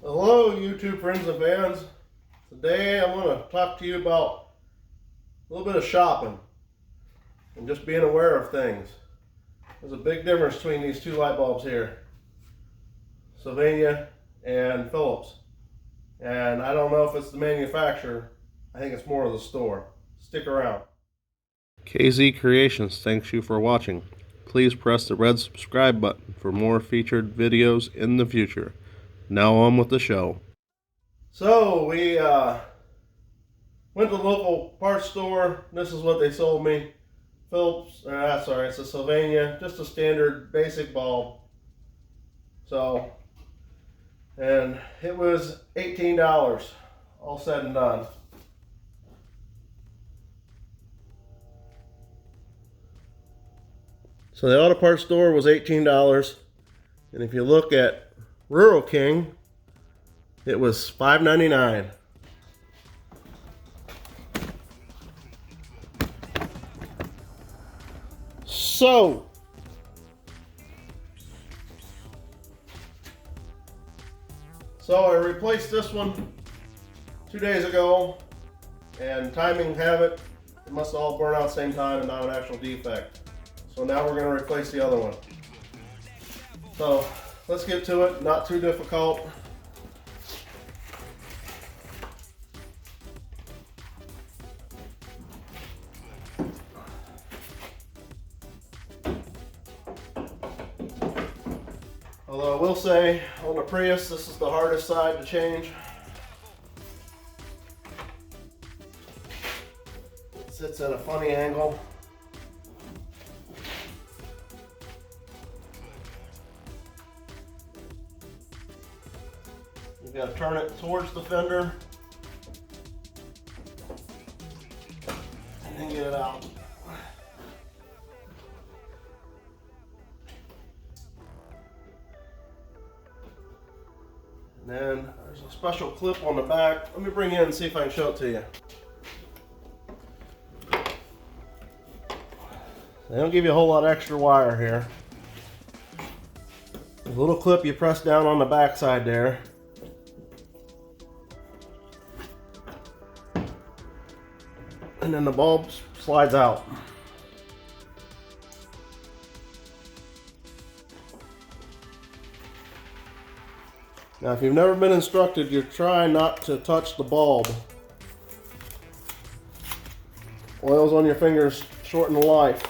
Hello YouTube friends and fans. Today I'm going to talk to you about a little bit of shopping and just being aware of things. There's a big difference between these two light bulbs here, Sylvania and Philips, and I don't know if it's the manufacturer. I think it's more of the store. Stick around. KZ Creations thanks you for watching. Please press the red subscribe button for more featured videos in the future. Now on with the show. So we went to the local parts store. This is what they sold me. Philips, sorry, it's a Sylvania, just a standard basic bulb. So, and it was $18, all said and done. So the auto parts store was $18, and if you look at Rural King, it was $5.99. So I replaced this one 2 days ago, and timing have it must all burn out at the same time and not an actual defect. So now we're going to replace the other one. So let's get to it, not too difficult. Although I will say, on the Prius, this is the hardest side to change. It sits at a funny angle. You've got to turn it towards the fender and then get it out. And then there's a special clip on the back. Let me bring you in and see if I can show it to you. They don't give you a whole lot of extra wire here. There's a little clip you press down on the back side there. And then the bulb slides out. Now, if you've never been instructed, you're trying not to touch the bulb. Oils on your fingers shorten the life.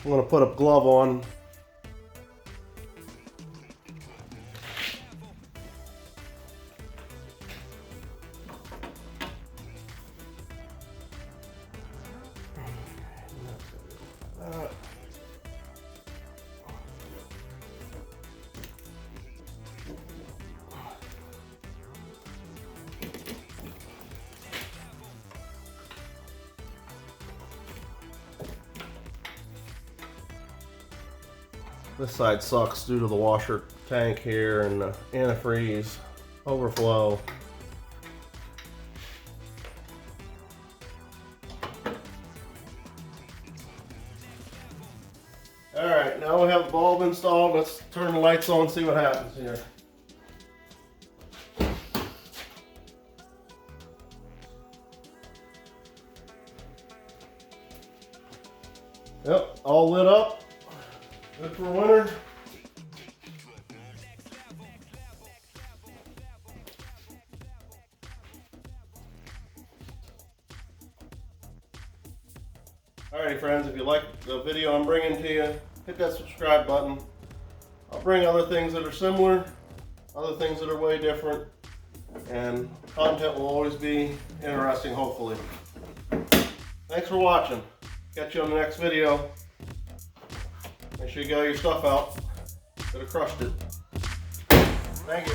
I'm going to put a glove on. This side sucks due to the washer tank here and the antifreeze overflow. Alright, now we have the bulb installed. Let's turn the lights on and see what happens here. Yep, all lit up. Good for winter. Alrighty friends, if you like the video I'm bringing to you, hit that subscribe button. I'll bring other things that are similar, other things that are way different, and the content will always be interesting, hopefully. Thanks for watching. Catch you on the next video. Make sure you get all your stuff out. Could have crushed it. Thank you.